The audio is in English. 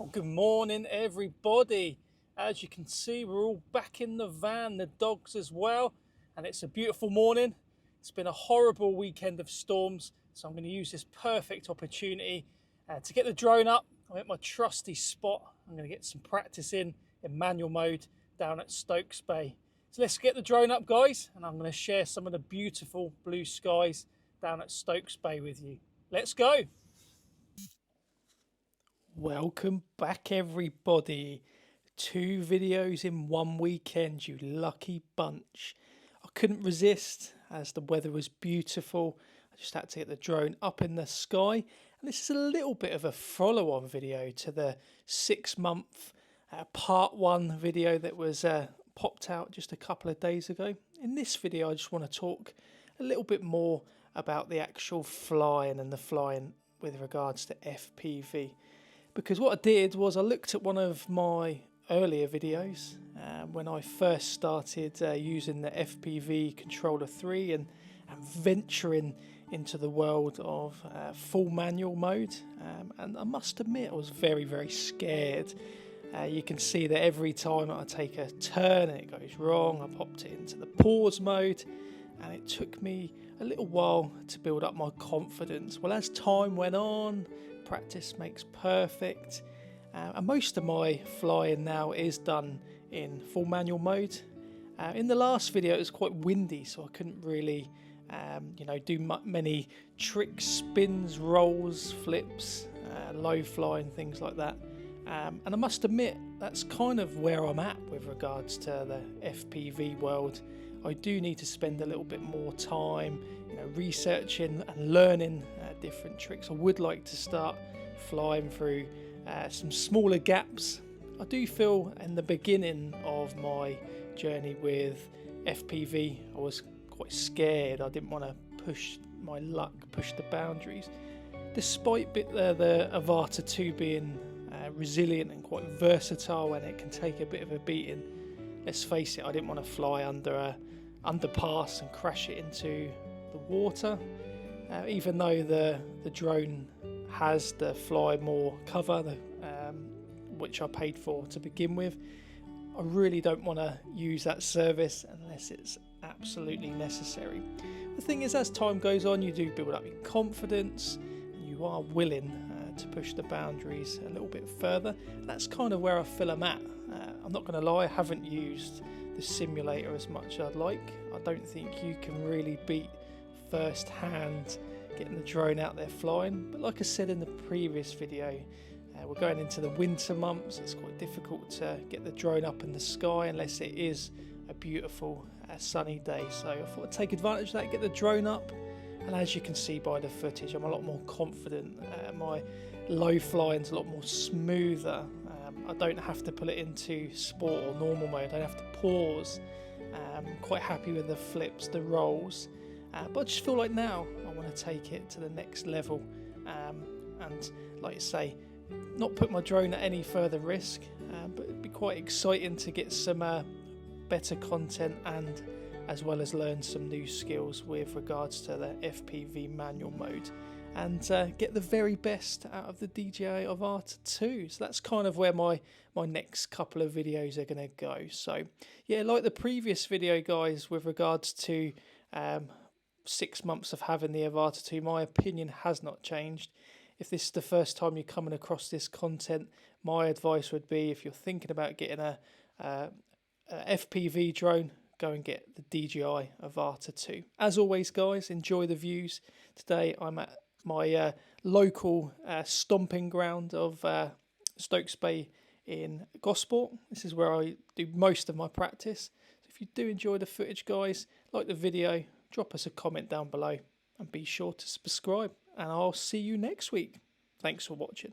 Well, good morning, everybody. As you can see, we're all back in the van, the dogs as well, and it's a beautiful morning. It's been a horrible weekend of storms, so I'm going to use this perfect opportunity to get the drone up. I'm at my trusty spot. I'm going to get some practice in manual mode down at Stokes Bay. So let's get the drone up, guys, and I'm going to share some of the beautiful blue skies down at Stokes Bay with you. Let's go. Welcome back, everybody. 2 videos in one weekend, you lucky bunch. I couldn't resist as the weather was beautiful. I just had to get the drone up in the sky. And this is a little bit of a follow-on video to the 6-month part 1 video that was popped out just a couple of days ago. In this video, I just want to talk a little bit more about the actual flying and the flying with regards to FPV. Because what I did was I looked at one of my earlier videos when I first started using the FPV Controller 3 and venturing into the world of full manual mode, and I must admit I was very scared. You can see that every time I take a turn and it goes wrong, I popped it into the pause mode, and it took me a little while to build up my confidence. Well, as time went on, practice makes perfect, and most of my flying now is done in full manual mode. In the last video it was quite windy, so I couldn't really do many tricks, spins, rolls, flips, low flying, things like that, and I must admit that's kind of where I'm at with regards to the FPV world. I do need to spend a little bit more time researching and learning different tricks. I would like to start flying through some smaller gaps. I do feel in the beginning of my journey with FPV I was quite scared. I didn't want to push my luck, push the boundaries, despite the Avata 2 being resilient and quite versatile, and it can take a bit of a beating. Let's face it, I didn't want to fly under a underpass and crash it into the water. Even though the drone has the fly more cover, which I paid for to begin with, I really don't want to use that service unless it's absolutely necessary. The thing is, as time goes on, you do build up your confidence and you are willing to push the boundaries a little bit further. And that's kind of where I feel I'm at. I'm not going to lie, I haven't used the simulator as much as I'd like. I don't think you can really beat first hand getting the drone out there flying, but like I said in the previous video, we're going into the winter months. It's quite difficult to get the drone up in the sky unless it is a beautiful sunny day. So I thought I'd take advantage of that, get the drone up, and as you can see by the footage, I'm a lot more confident. My low flying's a lot more smoother. I don't have to put it into sport or normal mode. I don't have to pause. I'm quite happy with the flips, the rolls, but I just feel like now I want to take it to the next level, and like I say, not put my drone at any further risk, but it'd be quite exciting to get some better content and as well as learn some new skills with regards to the FPV manual mode, and get the very best out of the DJI Avata 2. So that's kind of where my next couple of videos are going to go. So yeah, like the previous video, guys, with regards to 6 months of having the Avata 2, my opinion has not changed. If this is the first time you're coming across this content, my advice would be, if you're thinking about getting a FPV drone, go and get the DJI Avata 2. As always, guys, enjoy the views. Today I'm at my local stomping ground of Stokes Bay in Gosport. This is where I do most of my practice. So if you do enjoy the footage, guys, like the video, drop us a comment down below and be sure to subscribe, and I'll see you next week. Thanks for watching.